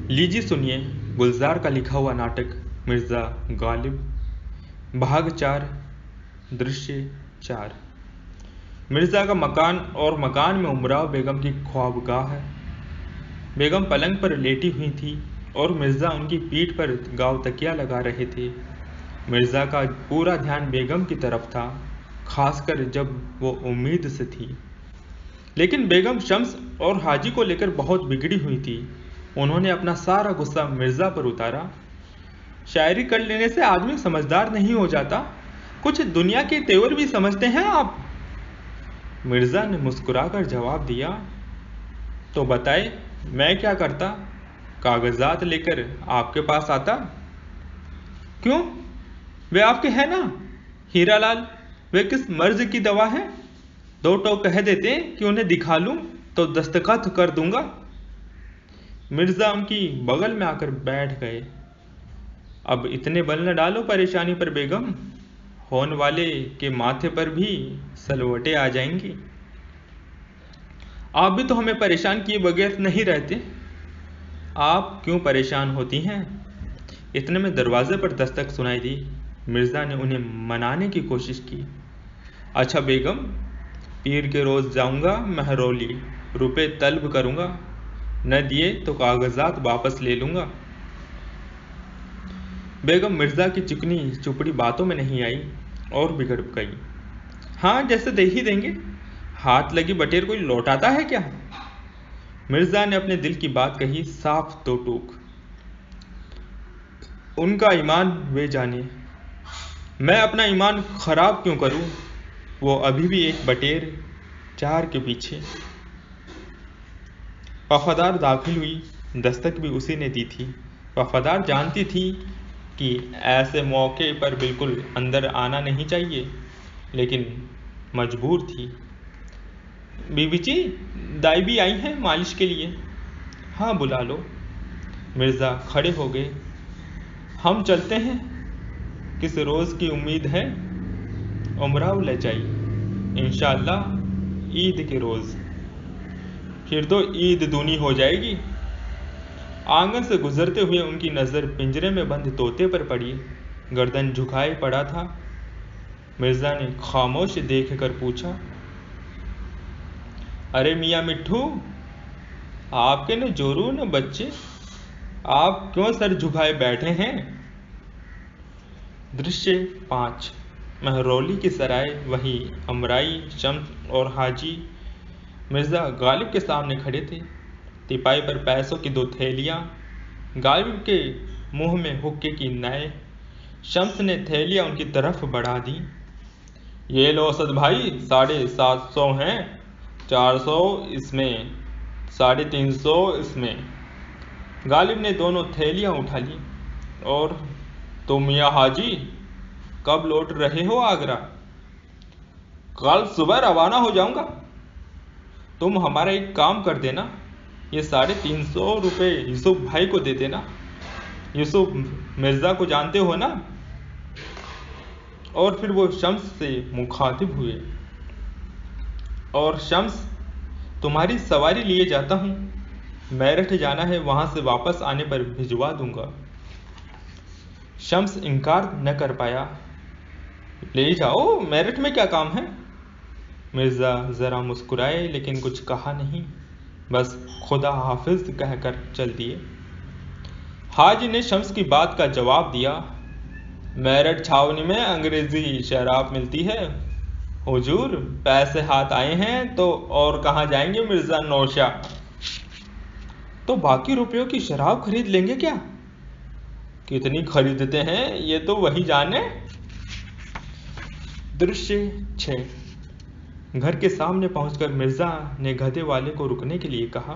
लीजिए सुनिए गुलजार का लिखा हुआ नाटक मिर्ज़ा गालिब, भाग 4, दृश्य 4। मिर्ज़ा का मकान और मकान में उमराव बेगम की ख्वाबगाह है। बेगम पलंग पर लेटी हुई थी और मिर्ज़ा उनकी पीठ पर गाव तकिया लगा रहे थे। मिर्ज़ा का पूरा ध्यान बेगम की तरफ था, खासकर जब वो उम्मीद से थी। लेकिन बेगम शम्स और हाजी को लेकर बहुत बिगड़ी हुई थी। उन्होंने अपना सारा गुस्सा मिर्ज़ा पर उतारा। शायरी कर लेने से आदमी समझदार नहीं हो जाता, कुछ दुनिया के तेवर भी समझते हैं आप। मिर्ज़ा ने मुस्कुराकर जवाब दिया, तो बताए मैं क्या करता, कागजात लेकर आपके पास आता। क्यों, वे आपके हैं ना हीरालाल, वे किस मर्ज की दवा है। दो टोक कह देते कि उन्हें दिखा लूं तो दस्तखत कर दूंगा। मिर्ज़ा उनकी बगल में आकर बैठ गए। अब इतने बल न डालो परेशानी पर बेगम, होने वाले के माथे पर भी सलवटें आ जाएंगी। आप भी तो हमें परेशान किए बगैर नहीं रहते, आप क्यों परेशान होती हैं। इतने में दरवाजे पर दस्तक सुनाई दी। मिर्ज़ा ने उन्हें मनाने की कोशिश की। अच्छा बेगम, पीर के रोज़ जाऊंगा महरौली, रुपए तलब करूंगा, न दिए तो कागजात वापस ले लूंगा। बेगम मिर्ज़ा की चिकनी चुपड़ी बातों में नहीं आई और बिगड़ गई। हाँ, जैसे दे ही देंगे, हाथ लगी बटेर कोई लौटाता है क्या। मिर्ज़ा ने अपने दिल की बात कही, साफ दो टूक। उनका ईमान वे जाने, मैं अपना ईमान खराब क्यों करूं। वो अभी भी एक बटेर चार के पीछे। वफादार दाखिल हुई, दस्तक भी उसी ने दी थी। वफादार जानती थी कि ऐसे मौके पर बिल्कुल अंदर आना नहीं चाहिए, लेकिन मजबूर थी। बीबी जी, दाई भी आई हैं मालिश के लिए। हाँ बुला लो। मिर्ज़ा खड़े हो गए। हम चलते हैं, किस रोज़ की उम्मीद है। उमराव ले जाई, इंशाअल्लाह ईद के रोज़, फिर तो ईद दूनी हो जाएगी। आंगन से गुजरते हुए उनकी नज़र पिंजरे में बंद तोते पर पड़ी। गर्दन झुकाए पड़ा था। मिर्ज़ा ने खामोश देखकर पूछा, अरे मियाँ मिट्ठू, आपके न जोरू न बच्चे, आप क्यों सर झुकाए बैठे हैं। दृश्य 5। महरौली की सराय, वही अमराई, शम्स और हाजी मिर्ज़ा गालिब के सामने खड़े थे। तिपाई पर पैसों की 2 थैलियाँ, गालिब के मुंह में हुक्के की नए। शम्स ने थैलियाँ उनकी तरफ बढ़ा दी। ये लो असद भाई, 750 हैं, 400 इसमें, 350 इसमें। गालिब ने दोनों थैलियाँ उठा ली। और तुम मियाँ हाजी, कब लौट रहे हो आगरा। कल सुबह रवाना हो जाऊंगा। तुम हमारा एक काम कर देना, ये 350 रुपये यूसुफ भाई को दे देना। यूसुफ मिर्ज़ा को जानते हो ना। और फिर वो शम्स से मुखातिब हुए, और शम्स, तुम्हारी सवारी लिए जाता हूँ, मेरठ जाना है, वहाँ से वापस आने पर भिजवा दूंगा। शम्स इनकार न कर पाया। ले जाओ, मेरठ में क्या काम है। मिर्ज़ा ज़रा मुस्कुराए लेकिन कुछ कहा नहीं, बस खुदा हाफिज कहकर चल दिए। हाजी ने शम्स की बात का जवाब दिया, मेरठ छावनी में अंग्रेज़ी शराब मिलती है हुजूर, पैसे हाथ आए हैं तो और कहाँ जाएंगे मिर्ज़ा नौशा। तो बाकी रुपयों की शराब खरीद लेंगे क्या। कितनी खरीदते हैं ये तो वही जाने। दृश्य 6। घर के सामने पहुंचकर मिर्ज़ा ने गधे वाले को रुकने के लिए कहा,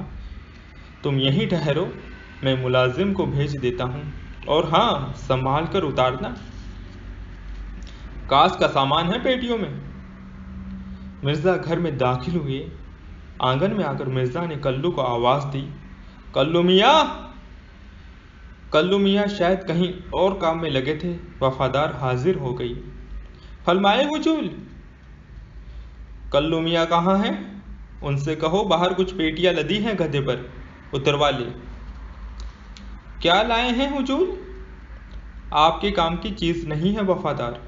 तुम यहीं ठहरो, मैं मुलाजिम को भेज देता हूँ, और हाँ, संभाल कर उतारना, कांच का सामान है पेटियों में। मिर्ज़ा घर में दाखिल हुए। आंगन में आकर मिर्ज़ा ने कल्लू को आवाज़ दी, कल्लू मियाँ। कल्लू मियाँ शायद कहीं और काम में लगे थे। वफादार हाजिर हो गई। फरमाए हुजूर। कल्लू मियाँ कहाँ हैं, उनसे कहो बाहर कुछ पेटियां लदी हैं गधे पर, उतरवा ले। क्या लाए हैं हुजूर? आपके काम की चीज नहीं है वफादार।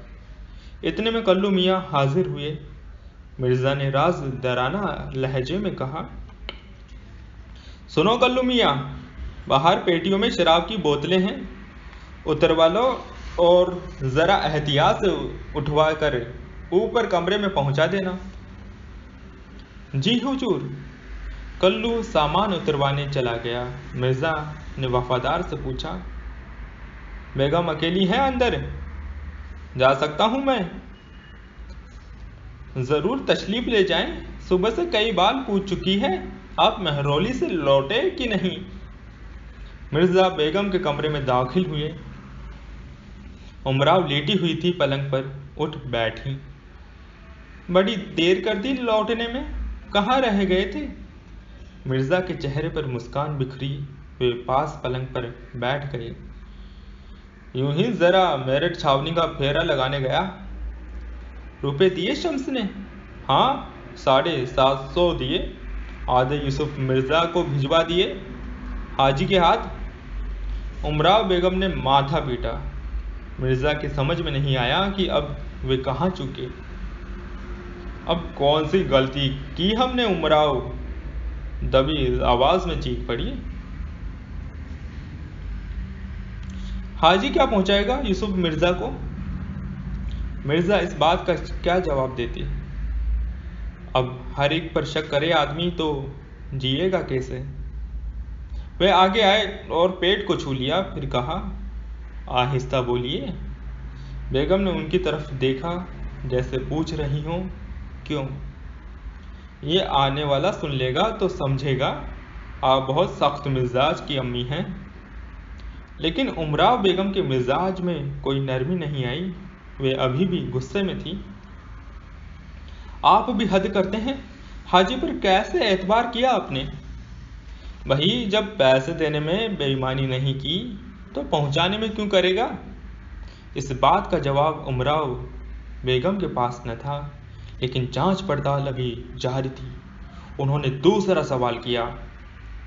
इतने में कल्लू मियाँ हाजिर हुए। मिर्जा ने राज दराना लहजे में कहा, सुनो कल्लू मियाँ, बाहर पेटियों में शराब की बोतलें हैं, उतरवा लो और जरा एहतियात से उठवा कर ऊपर कमरे में पहुंचा देना। जी हुजूर। कल्लू सामान उतरवाने चला गया। मिर्जा ने वफादार से पूछा, बेगम अकेली है अंदर? जा सकता हूं मैं? जरूर तशरीफ ले जाएं। सुबह से कई बार पूछ चुकी है आप महरौली से लौटे कि नहीं। मिर्जा बेगम के कमरे में दाखिल हुए। उमराव लेटी हुई थी पलंग पर, उठ बैठी। बड़ी देर कर दी लौटने में, कहाँ रह गए थे? मिर्जा के चेहरे पर मुस्कान बिखरी। वे पास पलंग पर बैठ गए। यूं ही जरा मेरठ छावनी का फेरा लगाने गया। रुपए दिए शम्स ने? हाँ, 750 दिए। आधे यूसुफ मिर्जा को भिजवा दिए हाजी के हाथ। उमराव बेगम ने माथा पीटा। मिर्जा की समझ में नहीं आया कि अब वे कहाँ चुके। अब कौन सी गलती की हमने? उमराव दबी आवाज में चीख पड़ी। हाजी क्या पहुंचाएगा यूसुफ मिर्जा को? मिर्जा इस बात का क्या जवाब देती? अब हर एक पर शक करे आदमी तो जिएगा कैसे? वे आगे आए और पेट को छू लिया, फिर कहा, आहिस्ता बोलिए। बेगम ने उनकी तरफ देखा जैसे पूछ रही हो, क्यों? ये आने वाला सुन लेगा तो समझेगा आप बहुत सख्त मिजाज की अम्मी हैं। लेकिन उमराव बेगम के मिजाज में कोई नरमी नहीं आई। वे अभी भी गुस्से में थी। आप भी हद करते हैं। हाजी पर कैसे एतबार किया आपने? वही, जब पैसे देने में बेईमानी नहीं की तो पहुंचाने में क्यों करेगा? इस बात का जवाब उमराव बेगम के पास न था, लेकिन जांच पड़ताल अभी जारी थी। उन्होंने दूसरा सवाल किया,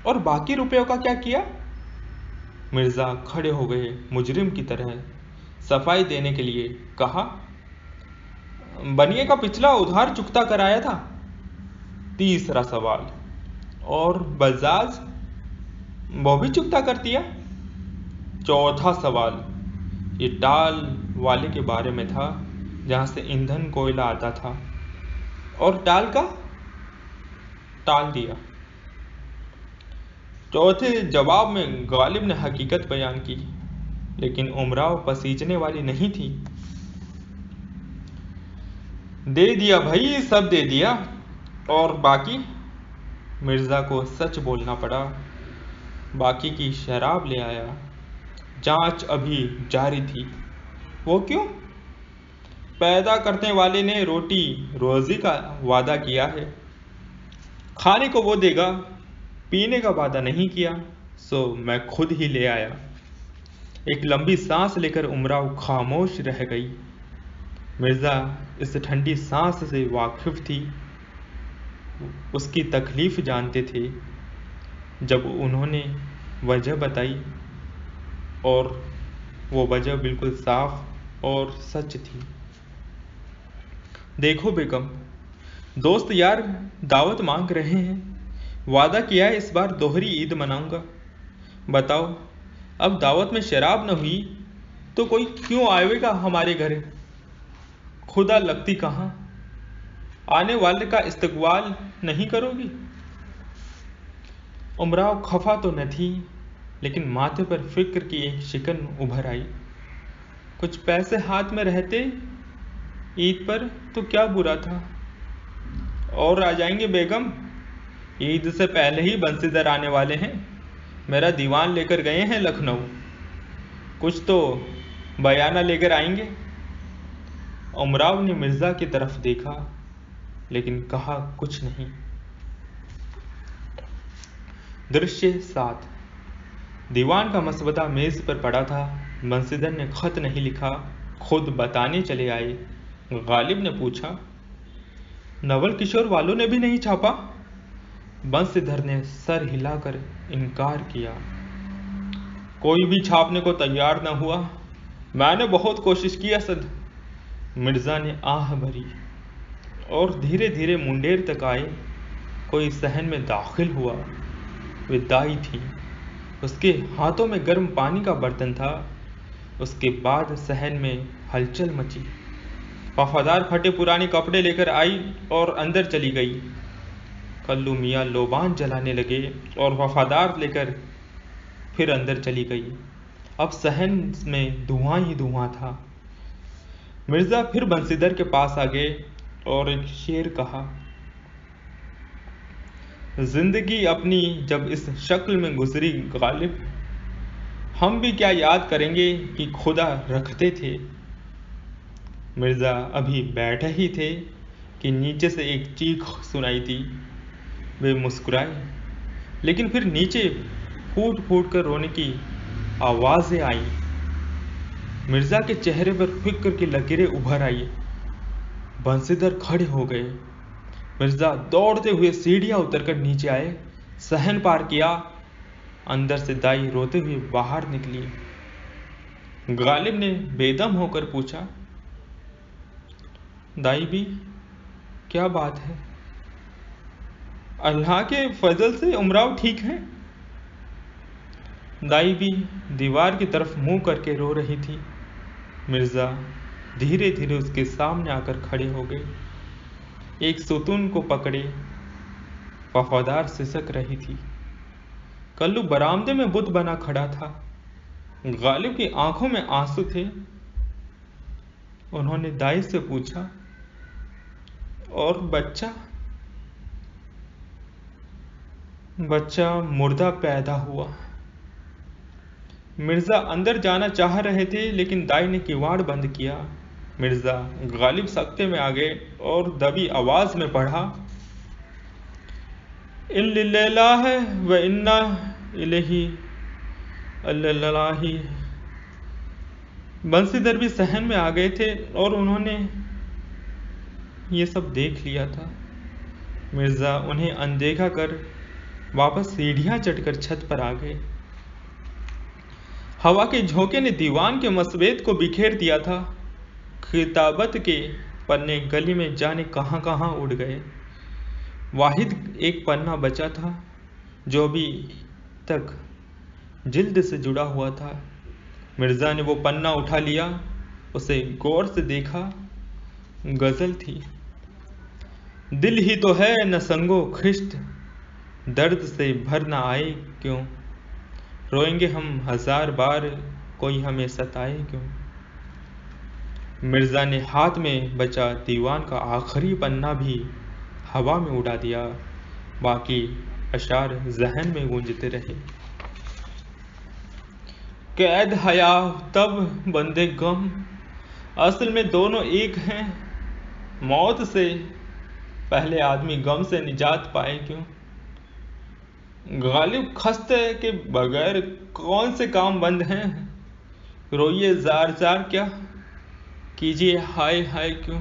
और बाकी रुपयों का क्या किया? मिर्जा खड़े हो गए मुजरिम की तरह, सफाई देने के लिए। कहा, बनिए का पिछला उधार चुकता कराया था। तीसरा सवाल, और बजाज वो भी चुकता कर दिया। चौथा सवाल, ये टाल वाले के बारे में था जहां से ईंधन कोयला आता था, और टाल का टाल दिया। चौथे जवाब में गालिब ने हकीकत बयान की, लेकिन उमराव पसीजने वाली नहीं थी। दे दिया भाई, सब दे दिया। और बाकी? मिर्जा को सच बोलना पड़ा। बाकी की शराब ले आया। जांच अभी जारी थी। वो क्यों? पैदा करने वाले ने रोटी रोजी का वादा किया है। खाने को वो देगा, पीने का वादा नहीं किया, सो मैं खुद ही ले आया। एक लंबी सांस लेकर उमराव खामोश रह गई। मिर्जा इस ठंडी सांस से वाकिफ थी, उसकी तकलीफ जानते थे। जब उन्होंने वजह बताई, और वो वजह बिल्कुल साफ और सच थी। देखो बेगम, दोस्त यार दावत मांग रहे हैं। वादा किया है इस बार दोहरी ईद मनाऊंगा। बताओ, अब दावत में शराब न हुई तो कोई क्यों आएगा हमारे घर? खुदा लगती कहाँ? आने वाले का इस्तकबाल नहीं करोगी? उमराव खफा तो न थी, लेकिन माथे पर फिक्र की एक शिकन उभर आई। कुछ पैसे हाथ में रहते ईद पर तो क्या बुरा था। और आ जाएंगे बेगम, ईद से पहले ही बंसीधर आने वाले हैं। मेरा दीवान लेकर गए हैं लखनऊ, कुछ तो बयाना लेकर आएंगे। उमराव ने मिर्जा की तरफ देखा, लेकिन कहा कुछ नहीं। दृश्य 7। दीवान का मसवदा मेज पर पड़ा था। बंसीधर ने खत नहीं लिखा, खुद बताने चले आए। गालिब ने पूछा, नवल किशोर वालों ने भी नहीं छापा? बंसीधर ने सर हिलाकर इनकार किया। कोई भी छापने को तैयार न हुआ। मैंने बहुत कोशिश की असद। मिर्जा ने आह भरी और धीरे धीरे मुंडेर तक आए। कोई सहन में दाखिल हुआ। वे दाई थी। उसके हाथों में गर्म पानी का बर्तन था। उसके बाद सहन में हलचल मची। वफादार फटे पुराने कपड़े लेकर आई और अंदर चली गई। कल्लू मियाँ लोबान जलाने लगे और वफादार लेकर फिर अंदर चली गई। अब सहन में धुआं ही धुआं था। मिर्जा फिर बंसीधर के पास आ गए और एक शेर कहा, जिंदगी अपनी जब इस शक्ल में गुजरी गालिब, हम भी क्या याद करेंगे कि खुदा रखते थे। मिर्जा अभी बैठे ही थे कि नीचे से एक चीख सुनाई दी। वे मुस्कुराए, लेकिन फिर नीचे फूट फूट कर रोने की आवाजें आई। मिर्जा के चेहरे पर फिक्र की लकीरें उभर आई। बंसीधर खड़े हो गए। मिर्जा दौड़ते हुए सीढ़ियां उतरकर नीचे आए, सहन पार किया। अंदर से दाई रोते हुए बाहर निकली। गालिब ने बेदम होकर पूछा, दाई भी, क्या बात है? अल्लाह के फजल से उमराव ठीक है? दाई भी दीवार की तरफ मुंह करके रो रही थी। मिर्जा धीरे धीरे उसके सामने आकर खड़े हो गए। एक सुतून को पकड़े वफादार सिसक रही थी। कल्लू बरामदे में बुत बना खड़ा था। गालिब की आंखों में आंसू थे। उन्होंने दाई से पूछा, और बच्चा? बच्चा मुर्दा पैदा हुआ। मिर्जा अंदर जाना चाह रहे थे, लेकिन दाई ने किवाड़ बंद किया। मिर्जा गालिब सख्ते में आ गए और दबी आवाज में पढ़ा, इल्लिल्लाह व इन्ना इलैहि अल्लाही। बंसीधर भी सहन में आ गए थे और उन्होंने ये सब देख लिया था। मिर्जा उन्हें अनदेखा कर वापस सीढ़ियां चढ़कर छत पर आ गए। हवा के झोंके ने दीवान के मसवेद को बिखेर दिया था। किताबत के पन्ने गली में जाने कहां कहां उड़ गए। वाहिद एक पन्ना बचा था जो अभी तक जिल्द से जुड़ा हुआ था। मिर्जा ने वो पन्ना उठा लिया, उसे गौर से देखा। गजल थी, दिल ही तो है न संगो खिश्त, दर्द से भर न आए क्यों, रोएंगे हम 1000 बार, कोई हमें सताए क्यों। मिर्जा ने हाथ में बचा दीवान का आखिरी पन्ना भी हवा में उड़ा दिया। बाकी अशार जहन में गूंजते रहे। कैद हया तब बंदे गम, असल में दोनों एक हैं। मौत से पहले आदमी गम से निजात पाए क्यों। गालिब खस्ते के बगैर कौन से काम बंद हैं। रोइए जार जार क्या, कीजिए हाय हाय क्यों।